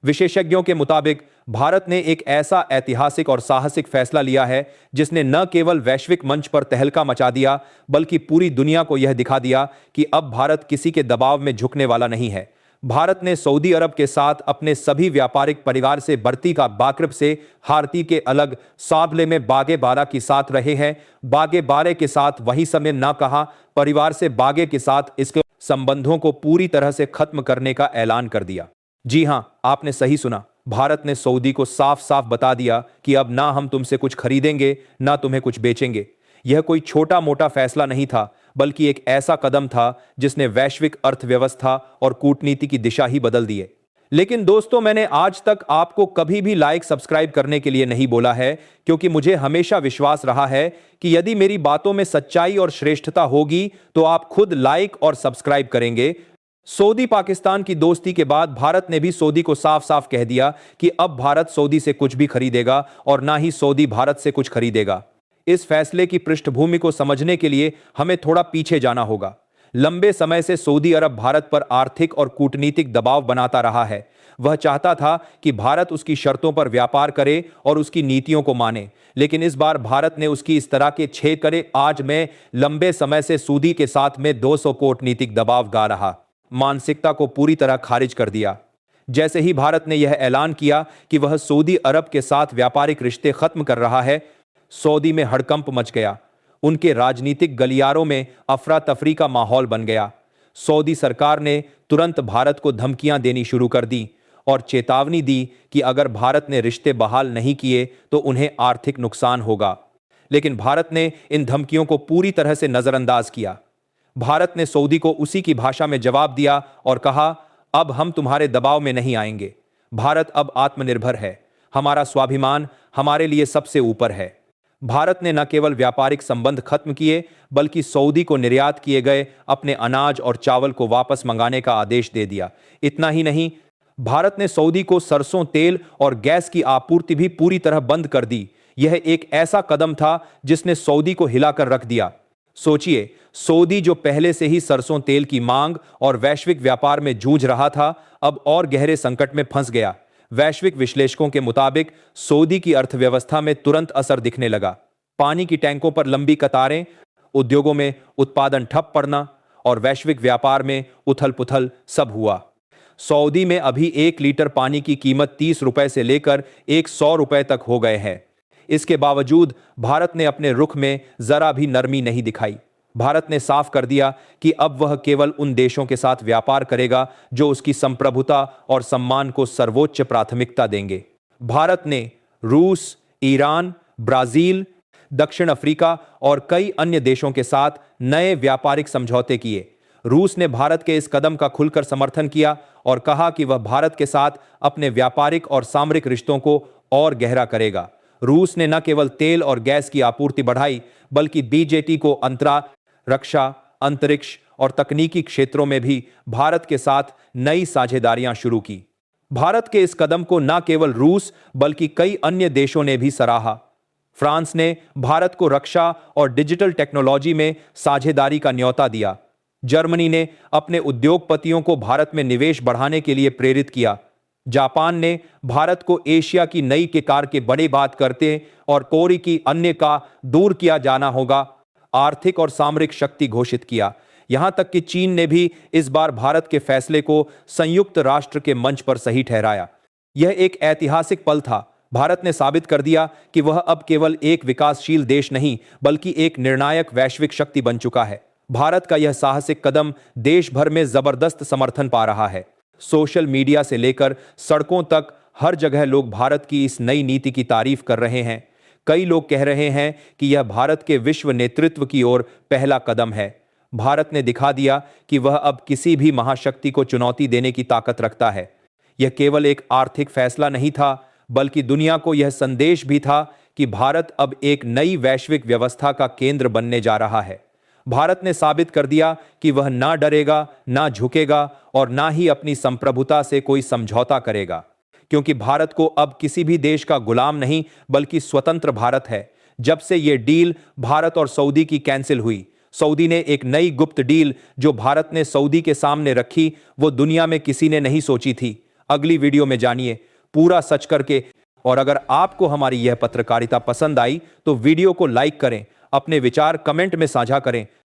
विशेषज्ञों के मुताबिक भारत ने एक ऐसा ऐतिहासिक और साहसिक फैसला लिया है जिसने न केवल वैश्विक मंच पर तहलका मचा दिया, बल्कि पूरी दुनिया को यह दिखा दिया कि अब भारत किसी के दबाव में झुकने वाला नहीं है। भारत ने सऊदी अरब के साथ अपने सभी व्यापारिक परिवार से बर्ती का बाकृब से हारती के अलग साबले में बागे बारा के साथ रहे हैं। बागे बारे के साथ वही समय ना कहा, परिवार से बागे के साथ इसके संबंधों को पूरी तरह से खत्म करने का ऐलान कर दिया। जी हां, आपने सही सुना। भारत ने सऊदी को साफ साफ बता दिया कि अब ना हम तुमसे कुछ खरीदेंगे ना तुम्हें कुछ बेचेंगे। यह कोई छोटा मोटा फैसला नहीं था, बल्कि एक ऐसा कदम था जिसने वैश्विक अर्थव्यवस्था और कूटनीति की दिशा ही बदल दी है। लेकिन दोस्तों, मैंने आज तक आपको कभी भी लाइक सब्सक्राइब करने के लिए नहीं बोला है, क्योंकि मुझे हमेशा विश्वास रहा है कि यदि मेरी बातों में सच्चाई और श्रेष्ठता होगी तो आप खुद लाइक और सब्सक्राइब करेंगे। सऊदी पाकिस्तान की दोस्ती के बाद भारत ने भी सऊदी को साफ साफ कह दिया कि अब भारत सऊदी से कुछ भी खरीदेगा और ना ही सऊदी भारत से कुछ खरीदेगा। इस फैसले की पृष्ठभूमि को समझने के लिए हमें थोड़ा पीछे जाना होगा। लंबे समय से सऊदी अरब भारत पर आर्थिक और कूटनीतिक दबाव बनाता रहा है। वह चाहता था कि भारत उसकी शर्तों पर व्यापार करे और उसकी नीतियों को माने, लेकिन इस बार भारत ने उसकी इस तरह के छेद करे। आज मैं लंबे समय से सऊदी के साथ में 200 कूटनीतिक दबाव गा रहा मानसिकता को पूरी तरह खारिज कर दिया। जैसे ही भारत ने यह ऐलान किया कि वह सऊदी अरब के साथ व्यापारिक रिश्ते खत्म कर रहा है, सऊदी में हड़कंप मच गया। उनके राजनीतिक गलियारों में अफरा तफरी का माहौल बन गया। सऊदी सरकार ने तुरंत भारत को धमकियां देनी शुरू कर दी और चेतावनी दी कि अगर भारत ने रिश्ते बहाल नहीं किए तो उन्हें आर्थिक नुकसान होगा। लेकिन भारत ने इन धमकियों को पूरी तरह से नजरअंदाज किया। भारत ने सऊदी को उसी की भाषा में जवाब दिया और कहा, अब हम तुम्हारे दबाव में नहीं आएंगे। भारत अब आत्मनिर्भर है। हमारा स्वाभिमान हमारे लिए सबसे ऊपर है। भारत ने न केवल व्यापारिक संबंध खत्म किए, बल्कि सऊदी को निर्यात किए गए अपने अनाज और चावल को वापस मंगाने का आदेश दे दिया। इतना ही नहीं, भारत ने सऊदी को सरसों तेल और गैस की आपूर्ति भी पूरी तरह बंद कर दी। यह एक ऐसा कदम था जिसने सऊदी को हिलाकर रख दिया। सोचिए, सऊदी जो पहले से ही सरसों तेल की मांग और वैश्विक व्यापार में जूझ रहा था, अब और गहरे संकट में फंस गया। वैश्विक विश्लेषकों के मुताबिक सऊदी की अर्थव्यवस्था में तुरंत असर दिखने लगा। पानी की टैंकों पर लंबी कतारें, उद्योगों में उत्पादन ठप पड़ना और वैश्विक व्यापार में उथल पुथल सब हुआ। सऊदी में अभी 1 लीटर पानी की कीमत 30 रुपए से लेकर 100 रुपए तक हो गए हैं। इसके बावजूद भारत ने अपने रुख में जरा भी नरमी नहीं दिखाई। भारत ने साफ कर दिया कि अब वह केवल उन देशों के साथ व्यापार करेगा जो उसकी संप्रभुता और सम्मान को सर्वोच्च प्राथमिकता देंगे। भारत ने रूस, ईरान, ब्राजील, दक्षिण अफ्रीका और कई अन्य देशों के साथ नए व्यापारिक समझौते किए। रूस ने भारत के इस कदम का खुलकर समर्थन किया और कहा कि वह भारत के साथ अपने व्यापारिक और सामरिक रिश्तों को और गहरा करेगा। रूस ने न केवल तेल और गैस की आपूर्ति बढ़ाई, बल्कि बीजेटी को रक्षा, अंतरिक्ष और तकनीकी क्षेत्रों में भी भारत के साथ नई साझेदारियां शुरू की। भारत के इस कदम को न केवल रूस बल्कि कई अन्य देशों ने भी सराहा। फ्रांस ने भारत को रक्षा और डिजिटल टेक्नोलॉजी में साझेदारी का न्योता दिया। जर्मनी ने अपने उद्योगपतियों को भारत में निवेश बढ़ाने के लिए प्रेरित किया। जापान ने भारत को एशिया की नई केकार के बड़े बात करते और कोरी की अन्य का दूर किया जाना होगा आर्थिक और सामरिक शक्ति घोषित किया। यहां तक कि चीन ने भी इस बार भारत के फैसले को संयुक्त राष्ट्र के मंच पर सही ठहराया। यह एक ऐतिहासिक पल था। भारत ने साबित कर दिया कि वह अब केवल एक विकासशील देश नहीं, बल्कि एक निर्णायक वैश्विक शक्ति बन चुका है। भारत का यह साहसिक कदम देश भर में जबरदस्त समर्थन पा रहा है। सोशल मीडिया से लेकर सड़कों तक हर जगह लोग भारत की इस नई नीति की तारीफ कर रहे हैं। कई लोग कह रहे हैं कि यह भारत के विश्व नेतृत्व की ओर पहला कदम है। भारत ने दिखा दिया कि वह अब किसी भी महाशक्ति को चुनौती देने की ताकत रखता है। यह केवल एक आर्थिक फैसला नहीं था, बल्कि दुनिया को यह संदेश भी था कि भारत अब एक नई वैश्विक व्यवस्था का केंद्र बनने जा रहा है। भारत ने साबित कर दिया कि वह ना डरेगा, ना झुकेगा और ना ही अपनी संप्रभुता से कोई समझौता करेगा, क्योंकि भारत को अब किसी भी देश का गुलाम नहीं, बल्कि स्वतंत्र भारत है। जब से यह डील भारत और सऊदी की कैंसिल हुई, सऊदी ने एक नई गुप्त डील जो भारत ने सऊदी के सामने रखी, वो दुनिया में किसी ने नहीं सोची थी। अगली वीडियो में जानिए पूरा सच करके। और अगर आपको हमारी यह पत्रकारिता पसंद आई तो वीडियो को लाइक करें, अपने विचार कमेंट में साझा करें।